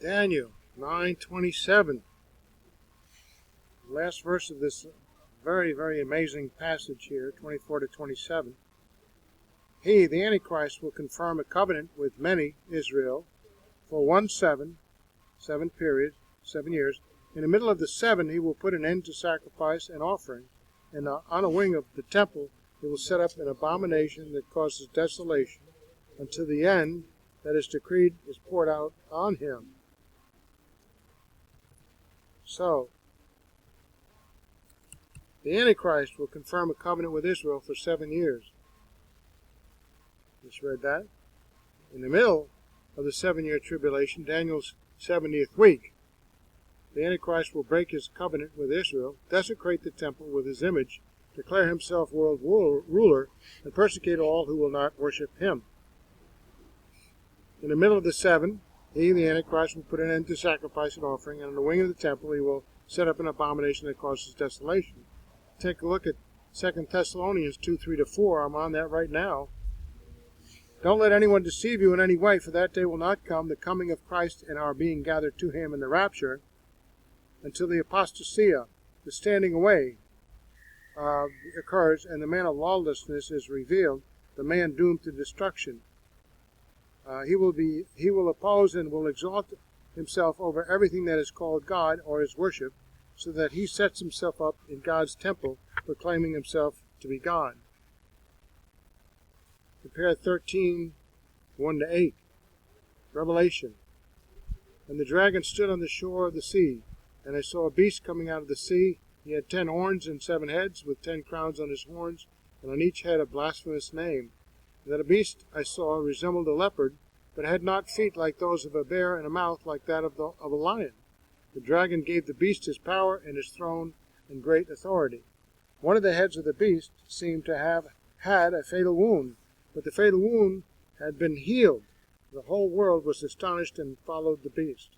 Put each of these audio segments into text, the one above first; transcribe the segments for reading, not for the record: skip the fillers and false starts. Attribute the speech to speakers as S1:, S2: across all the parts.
S1: Daniel 9:27. Last verse of this very, very amazing passage here, 24 to 27. He, the Antichrist, will confirm a covenant with many, Israel, for 7 years. In the middle of the 7, he will put an end to sacrifice and offering, and on a wing of the temple he will set up an abomination that causes desolation until the end that is decreed is poured out on him. So, the Antichrist will confirm a covenant with Israel for 7 years. Just read that. In the middle of the 7-year tribulation, Daniel's 70th week, the Antichrist will break his covenant with Israel, desecrate the temple with his image, declare himself world ruler, and persecute all who will not worship him. In the middle of the 7, he, the Antichrist, will put an end to sacrifice and offering, and on the wing of the temple he will set up an abomination that causes desolation. Take a look at 2 Thessalonians 2:3-4. I'm on that right now. Don't let anyone deceive you in any way, for that day will not come, the coming of Christ and our being gathered to him in the rapture, until the apostasia, the standing away, occurs, and the man of lawlessness is revealed, the man doomed to destruction. He will oppose and will exalt himself over everything that is called God or is worshipped, so that he sets himself up in God's temple, proclaiming himself to be God. Compare 13:1-8. Revelation. And the dragon stood on the shore of the sea, and I saw a beast coming out of the sea. He had 10 horns and 7 heads, with 10 crowns on his horns, and on each head a blasphemous name. And the beast I saw resembled a leopard, but had not feet like those of a bear and a mouth like that of a lion. The dragon gave the beast his power and his throne and great authority. One of the heads of the beast seemed to have had a fatal wound, but the fatal wound had been healed. The whole world was astonished and followed the beast.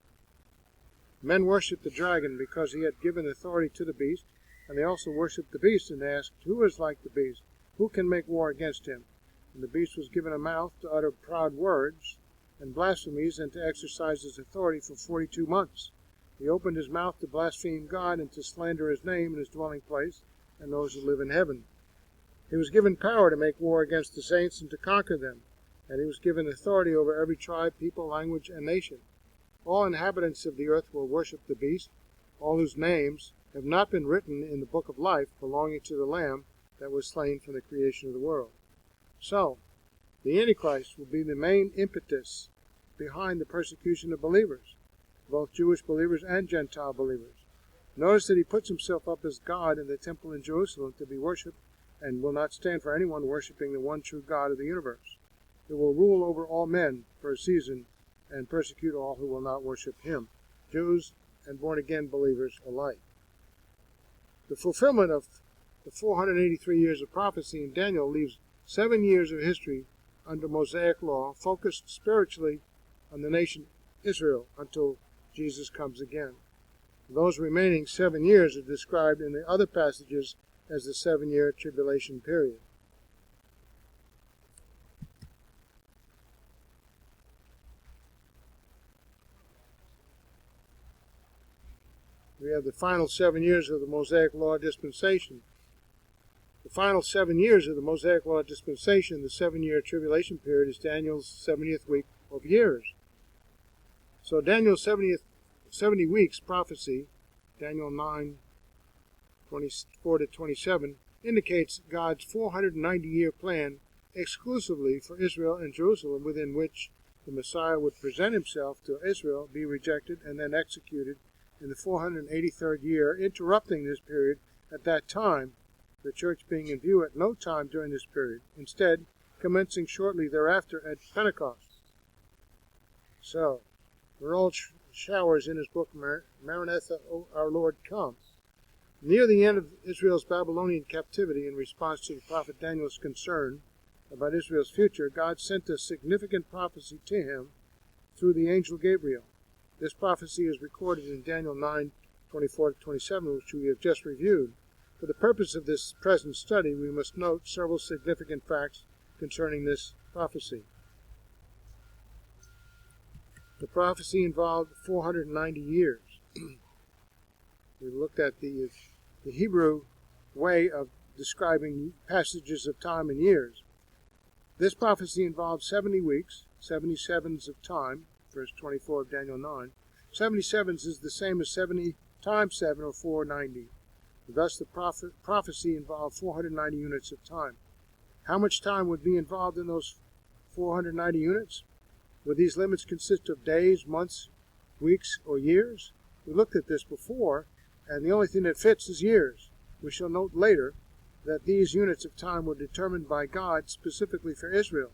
S1: Men worshipped the dragon because he had given authority to the beast, and they also worshipped the beast and asked, "Who is like the beast? Who can make war against him?" And the beast was given a mouth to utter proud words and blasphemies, and to exercise his authority for 42 months. He opened his mouth to blaspheme God and to slander his name and his dwelling place and those who live in heaven. He was given power to make war against the saints and to conquer them, and he was given authority over every tribe, people, language, and nation. All inhabitants of the earth will worship the beast, all whose names have not been written in the book of life belonging to the Lamb that was slain from the creation of the world. So, the Antichrist will be the main impetus behind the persecution of believers, both Jewish believers and Gentile believers. Notice that he puts himself up as God in the temple in Jerusalem to be worshipped, and will not stand for anyone worshiping the one true God of the universe. He will rule over all men for a season and persecute all who will not worship him, Jews and born-again believers alike. The fulfillment of the 483 years of prophecy in Daniel leaves 7 years of history under Mosaic law, focused spiritually on the nation Israel until Jesus comes again. Those remaining 7 years are described in the other passages as the 7-year tribulation period. We have the final 7 years of the Mosaic law dispensation. The final 7 years of the Mosaic law dispensation, the 7-year tribulation period, is Daniel's 70th week of years. So Daniel's 70 weeks prophecy, Daniel 9:24-27, indicates God's 490-year plan exclusively for Israel and Jerusalem, within which the Messiah would present himself to Israel, be rejected, and then executed in the 483rd year, interrupting this period at that time, the church being in view at no time during this period, instead commencing shortly thereafter at Pentecost. So, Roald showers in his book, Maranatha, O our Lord, Come. Near the end of Israel's Babylonian captivity, in response to the prophet Daniel's concern about Israel's future, God sent a significant prophecy to him through the angel Gabriel. This prophecy is recorded in Daniel 9:24-27, which we have just reviewed. For the purpose of this present study, we must note several significant facts concerning this prophecy. The prophecy involved 490 years. We looked at the Hebrew way of describing passages of time and years. This prophecy involved 70 weeks, 77s of time, verse 24 of Daniel 9. 77s is the same as 70 times 7, or 490. Thus, the prophecy involved 490 units of time. How much time would be involved in those 490 units? Would these limits consist of days, months, weeks, or years? We looked at this before, and the only thing that fits is years. We shall note later that these units of time were determined by God specifically for Israel.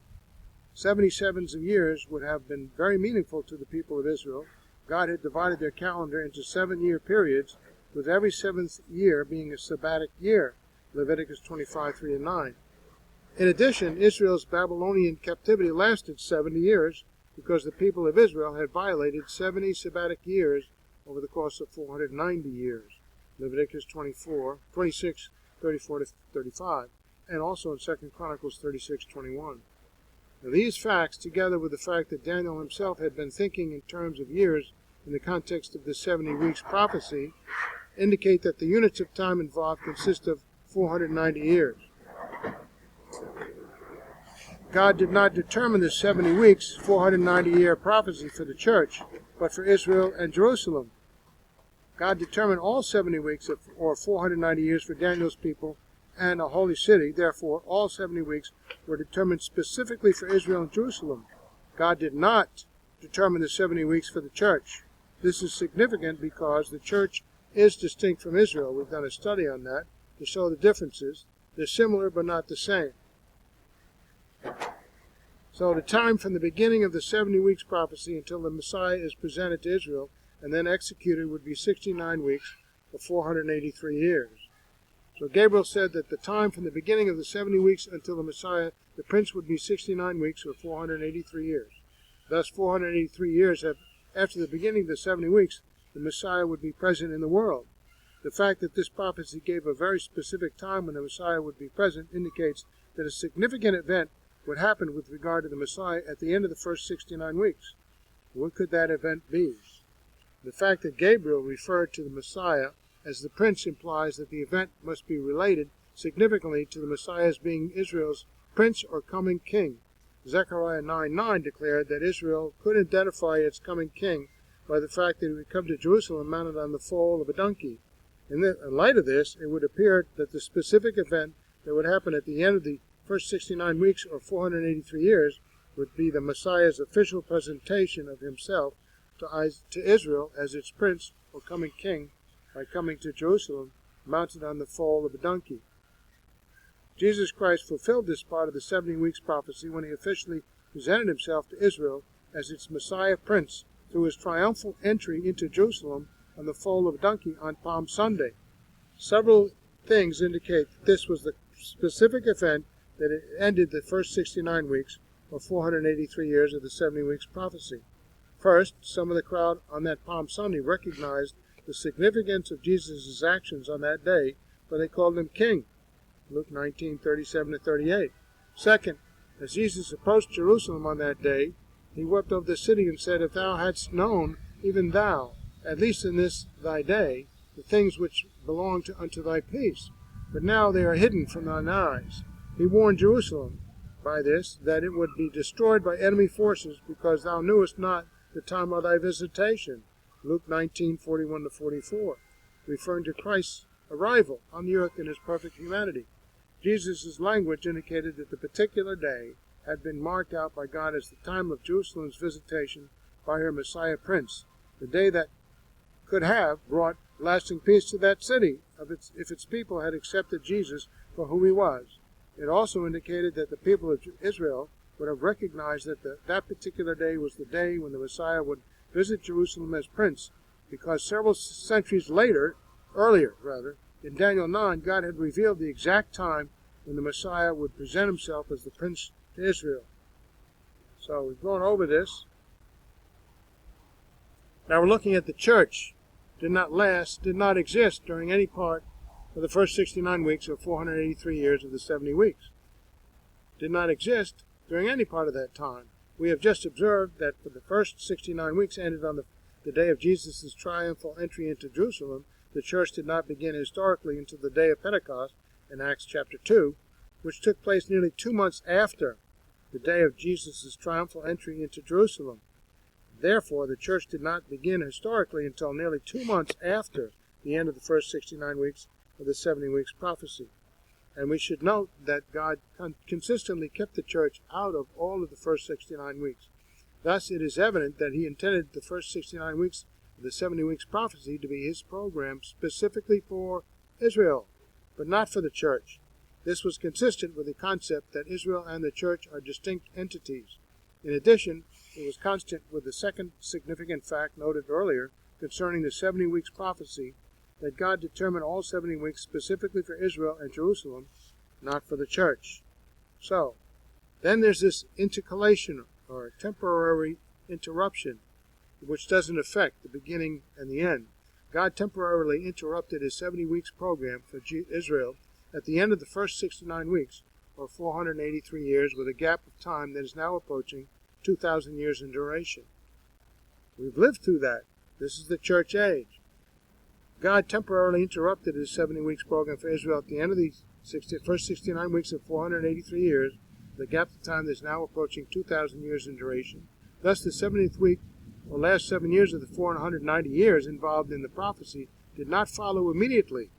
S1: 77s of years would have been very meaningful to the people of Israel. God had divided their calendar into 7-year periods, with every 7th year being a sabbatic year, Leviticus 25, 3 and 9. In addition, Israel's Babylonian captivity lasted 70 years because the people of Israel had violated 70 sabbatic years over the course of 490 years, Leviticus 26, 34 to 35, and also in 2 Chronicles 36, 21. Now, these facts, together with the fact that Daniel himself had been thinking in terms of years in the context of the 70 weeks prophecy, indicate that the units of time involved consist of 490 years. God did not determine the 70 weeks, 490-year prophecy for the church, but for Israel and Jerusalem. God determined all 70 weeks, or 490 years, for Daniel's people and a holy city. Therefore, all 70 weeks were determined specifically for Israel and Jerusalem. God did not determine the 70 weeks for the church. This is significant because the church is distinct from Israel. We've done a study on that to show the differences. They're similar but not the same. So the time from the beginning of the 70 weeks prophecy until the Messiah is presented to Israel and then executed would be 69 weeks or 483 years. So Gabriel said that the time from the beginning of the 70 weeks until the Messiah, the prince, would be 69 weeks or 483 years. Thus 483 years after the beginning of the 70 weeks, the Messiah would be present in the world. The fact that this prophecy gave a very specific time when the Messiah would be present indicates that a significant event would happen with regard to the Messiah at the end of the first 69 weeks. What could that event be? The fact that Gabriel referred to the Messiah as the prince implies that the event must be related significantly to the Messiah's being Israel's prince or coming king. Zechariah 9:9 declared that Israel could identify its coming king by the fact that he would come to Jerusalem mounted on the foal of a donkey. In light of this, it would appear that the specific event that would happen at the end of the first 69 weeks or 483 years would be the Messiah's official presentation of himself to Israel as its prince or coming king by coming to Jerusalem mounted on the foal of a donkey. Jesus Christ fulfilled this part of the 70 weeks prophecy when he officially presented himself to Israel as its Messiah prince through his triumphal entry into Jerusalem on the foal of a donkey on Palm Sunday. Several things indicate that this was the specific event that it ended the first 69 weeks or 483 years of the 70 weeks prophecy. First, some of the crowd on that Palm Sunday recognized the significance of Jesus' actions on that day, for they called him king. Luke 19:37 to 38. Second, as Jesus approached Jerusalem on that day, he wept over the city and said, "If thou hadst known, even thou, at least in this thy day, the things which belong unto thy peace, but now they are hidden from thine eyes." He warned Jerusalem by this that it would be destroyed by enemy forces because thou knewest not the time of thy visitation. Luke 19:41 to 44, referring to Christ's arrival on the earth in his perfect humanity. Jesus' language indicated that the particular day had been marked out by God as the time of Jerusalem's visitation by her Messiah Prince, the day that could have brought lasting peace to that city if its people had accepted Jesus for who he was. It also indicated that the people of Israel would have recognized that that particular day was the day when the Messiah would visit Jerusalem as prince, because several centuries earlier, in Daniel 9, God had revealed the exact time when the Messiah would present himself as the prince to Israel. So we've gone over this. Now we're looking at the church. Did not exist during any part of the first 69 weeks or 483 years of the 70 weeks. Did not exist during any part of that time. We have just observed that for the first 69 weeks ended on the day of Jesus' triumphal entry into Jerusalem, the church did not begin historically until the day of Pentecost in Acts chapter 2, which took place nearly 2 months after the day of Jesus' triumphal entry into Jerusalem. Therefore, the church did not begin historically until nearly 2 months after the end of the first 69 weeks of the 70 weeks prophecy. And we should note that God consistently kept the church out of all of the first 69 weeks. Thus, it is evident that he intended the first 69 weeks of the 70 weeks prophecy to be his program specifically for Israel, but not for the church. This was consistent with the concept that Israel and the church are distinct entities. In addition, it was consistent with the second significant fact noted earlier concerning the 70 weeks prophecy, that God determined all 70 weeks specifically for Israel and Jerusalem, not for the church. So, then there's this intercalation, or temporary interruption, which doesn't affect the beginning and the end. God temporarily interrupted his 70 weeks program for Israel at the end of the first 69 weeks, or 483 years, with a gap of time that is now approaching 2,000 years in duration. We've lived through that. This is the church age. God temporarily interrupted his 70 weeks program for Israel at the end of the first 69 weeks of 483 years, the gap of time that is now approaching 2,000 years in duration. Thus, the 70th week, or last 7 years of the 490 years involved in the prophecy, did not follow immediately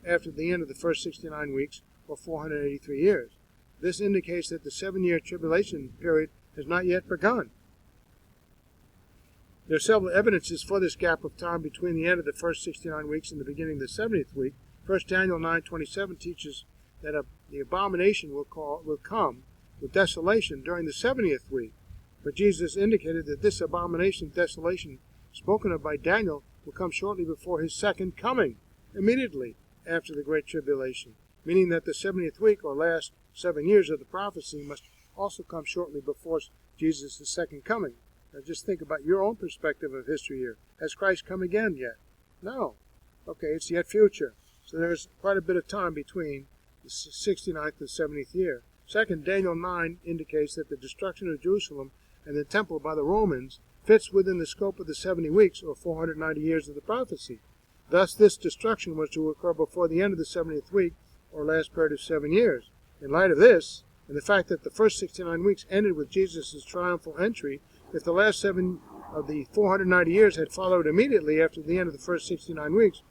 S1: after the end of the first 69 weeks, or 483 years. This indicates that the 7-year tribulation period has not yet begun. There are several evidences for this gap of time between the end of the first 69 weeks and the beginning of the 70th week. First, Daniel 9:27 teaches that the abomination will come with desolation during the 70th week. But Jesus indicated that this abomination, desolation, spoken of by Daniel, will come shortly before his second coming, immediately after the Great Tribulation, meaning that the 70th week, or last 7 years of the prophecy, must also come shortly before Jesus' second coming. Now just think about your own perspective of history here. Has Christ come again yet? No. Okay, it's yet future. So there's quite a bit of time between the 69th and 70th year. Second, Daniel 9 indicates that the destruction of Jerusalem and the temple by the Romans fits within the scope of the 70 weeks, or 490 years of the prophecy. Thus, this destruction was to occur before the end of the 70th week, or last period of 7 years. In light of this, and the fact that the first 69 weeks ended with Jesus' triumphal entry, if the last 7 of the 490 years had followed immediately after the end of the first 69 weeks,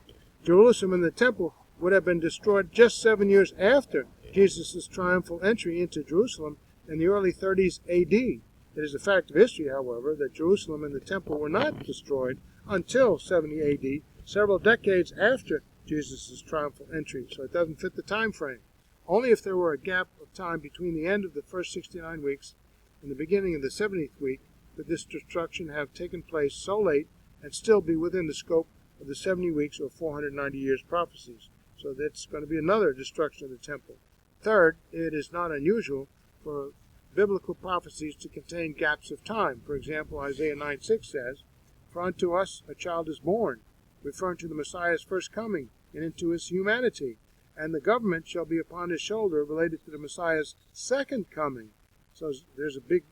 S1: Jerusalem and the temple would have been destroyed just 7 years after Jesus' triumphal entry into Jerusalem in the early 30s A.D. It is a fact of history, however, that Jerusalem and the temple were not destroyed until 70 A.D., several decades after Jesus' triumphal entry, so it doesn't fit the time frame. Only if there were a gap of time between the end of the first 69 weeks and the beginning of the 70th week could this destruction have taken place so late and still be within the scope of the 70 weeks or 490 years prophecies. So that's going to be another destruction of the temple. Third, it is not unusual for biblical prophecies to contain gaps of time. For example, Isaiah 9:6 says, "For unto us a child is born," referring to the Messiah's first coming and into his humanity, "and the government shall be upon his shoulder," related to the Messiah's second coming. So there's a big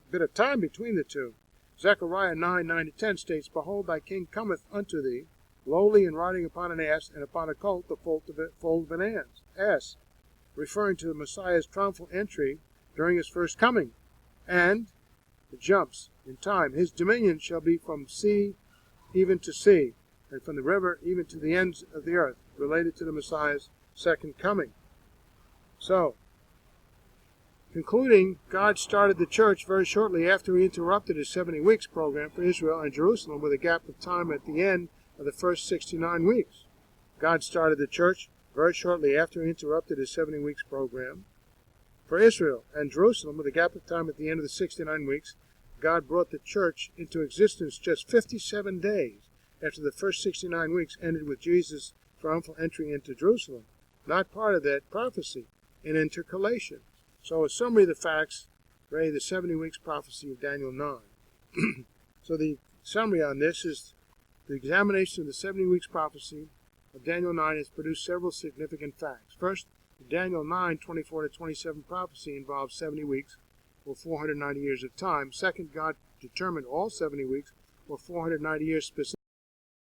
S1: bit of time between the two. Zechariah 9:9-10 states, "Behold, thy king cometh unto thee, lowly and riding upon an ass, and upon a colt, the foal of an ass," referring to the Messiah's triumphal entry during his first coming. And it jumps in time. "His dominion shall be from sea even to sea, and from the river even to the ends of the earth," related to the Messiah's second coming. So, concluding, God started the church very shortly after he interrupted his 70 weeks program for Israel and Jerusalem with a gap of time at the end of the first 69 weeks. God started the church very shortly after he interrupted his 70 weeks program for Israel and Jerusalem with a gap of time at the end of the 69 weeks. God brought the church into existence just 57 days after the first 69 weeks ended with Jesus' triumphal entry into Jerusalem. Not part of that prophecy, an intercalation. So a summary of the facts, the 70 weeks prophecy of Daniel 9. So the summary on this is the examination of the 70 weeks prophecy of Daniel 9 has produced several significant facts. First, the Daniel 9:24-27 prophecy involves 70 weeks or 490 years of time. Second, God determined all 70 weeks or 490 years specifically